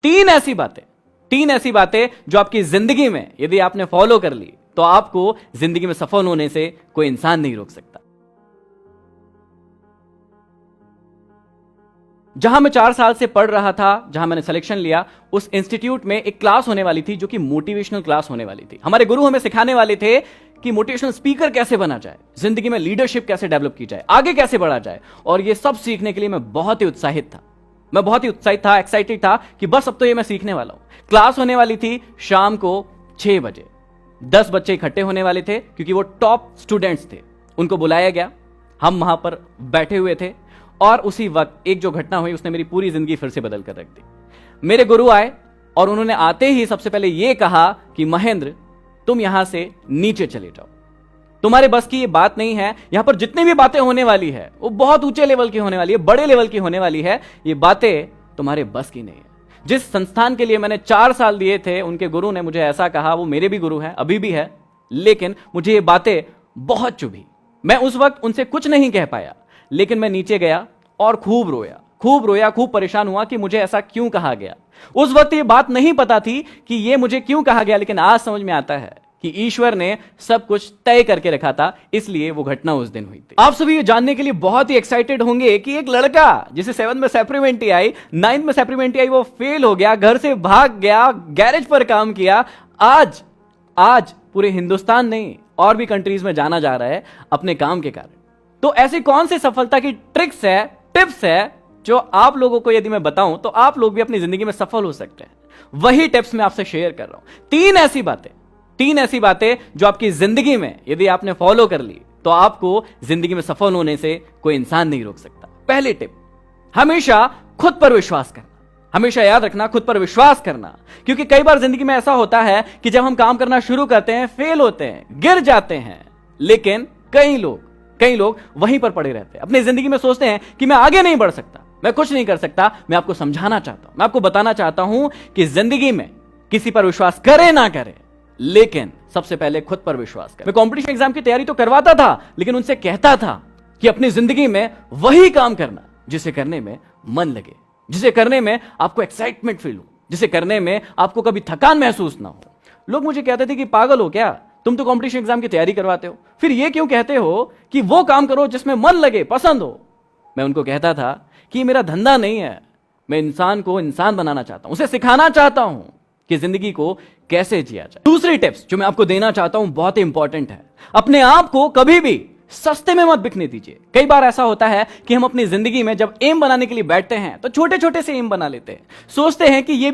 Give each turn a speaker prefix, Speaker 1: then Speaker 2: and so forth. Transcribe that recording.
Speaker 1: तीन ऐसी बातें जो आपकी जिंदगी में यदि आपने फॉलो कर ली तो आपको जिंदगी में सफल होने से कोई इंसान नहीं रोक सकता। जहां मैं 4 साल से पढ़ रहा था, जहां मैंने सिलेक्शन लिया, उस इंस्टीट्यूट में एक क्लास होने वाली थी जो कि मोटिवेशनल क्लास होने वाली थी। हमारे गुरु हमें सिखाने वाले थे कि मोटिवेशनल स्पीकर कैसे बना जाए, जिंदगी में लीडरशिप कैसे डेवलप की जाए, आगे कैसे बढ़ा जाए। और ये सब सीखने के लिए मैं बहुत ही उत्साहित था, एक्साइटेड था कि बस अब तो ये मैं सीखने वाला हूं। क्लास होने वाली थी शाम को 6 बजे। 10 बच्चे इकट्ठे होने वाले थे क्योंकि वो टॉप स्टूडेंट्स थे। उनको बुलाया गया, हम वहां पर बैठे हुए थे और उसी वक्त एक जो घटना हुई उसने मेरी पूरी जिंदगी फिर से बदल कर रख दी। मेरे गुरु आए और उन्होंने आते ही सबसे पहले यह कहा कि महेंद्र, तुम यहां से नीचे चले जाओ, तुम्हारे बस की ये बात नहीं है। यहां पर जितनी भी बातें होने वाली है वो बहुत ऊंचे लेवल की होने वाली है, बड़े लेवल की होने वाली है। ये बातें तुम्हारे बस की नहीं है। जिस संस्थान के लिए मैंने 4 साल दिए थे, उनके गुरु ने मुझे ऐसा कहा, वो मेरे भी गुरु हैं, अभी भी है, लेकिन मुझे ये बातें बहुत चुभी। मैं उस वक्त उनसे कुछ नहीं कह पाया, लेकिन मैं नीचे गया और खूब रोया, खूब परेशान हुआ कि मुझे ऐसा क्यों कहा गया। उस वक्त ये बात नहीं पता थी कि ये मुझे क्यों कहा गया, लेकिन आज समझ में आता है कि ईश्वर ने सब कुछ तय करके रखा था, इसलिए वो घटना उस दिन हुई थी। आप सभी ये जानने के लिए बहुत ही एक्साइटेड होंगे कि एक लड़का जिसे 7th में सप्लीमेंट्री आई, 9th में सप्लीमेंट्री आई, वो फेल हो गया, घर से भाग गया, गैरेज पर काम किया, आज पूरे हिंदुस्तान नहीं और भी कंट्रीज में जाना जा रहा है अपने काम के कारण। तो ऐसी कौन सी सफलता की ट्रिक्स है, टिप्स है जो आप लोगों को यदि मैं बताऊं तो आप लोग भी अपनी जिंदगी में सफल हो सकते हैं। वही टिप्स मैं आपसे शेयर कर रहा हूं। तीन ऐसी बातें जो आपकी जिंदगी में यदि आपने फॉलो कर ली तो आपको जिंदगी में सफल होने से कोई इंसान नहीं रोक सकता। पहली टिप, हमेशा खुद पर विश्वास करना। हमेशा याद रखना, खुद पर विश्वास करना, क्योंकि कई बार जिंदगी में ऐसा होता है कि जब हम काम करना शुरू करते हैं, फेल होते हैं, गिर जाते हैं, लेकिन कई लोग वहीं पर पड़े रहते हैं। अपनी जिंदगी में सोचते हैं कि मैं आगे नहीं बढ़ सकता, मैं कुछ नहीं कर सकता। मैं आपको समझाना चाहता हूं, मैं आपको बताना चाहता हूं कि जिंदगी में किसी पर विश्वास करे ना करे, लेकिन सबसे पहले खुद पर विश्वास करें। मैं कंपटीशन एग्जाम की तैयारी तो करवाता था, लेकिन उनसे कहता था कि अपनी जिंदगी में वही काम करना जिसे करने में मन लगे, जिसे करने में आपको एक्साइटमेंट फील हो, जिसे करने में आपको कभी थकान महसूस ना हो। लोग मुझे कहते थे कि पागल हो क्या, तुम तो कंपटीशन एग्जाम की तैयारी करवाते हो, फिर ये क्यों कहते हो कि वो काम करो जिसमें मन लगे, पसंद हो। मैं उनको कहता था कि मेरा धंधा नहीं है, मैं इंसान को इंसान बनाना चाहता हूं, उसे सिखाना चाहता हूं कि जिंदगी को कैसे जिया जाए। दूसरी टिप्स जो मैं आपको देना चाहता हूं बहुत ही इंपॉर्टेंट है। अपने आप को कभी भी सस्ते में मत बिकने दीजिए। कई बार ऐसा होता है कि हम अपनी जिंदगी में जब एम बनाने के लिए बैठते हैं तो छोटे छोटे से एम बना लेते हैं, सोचते हैं कि ये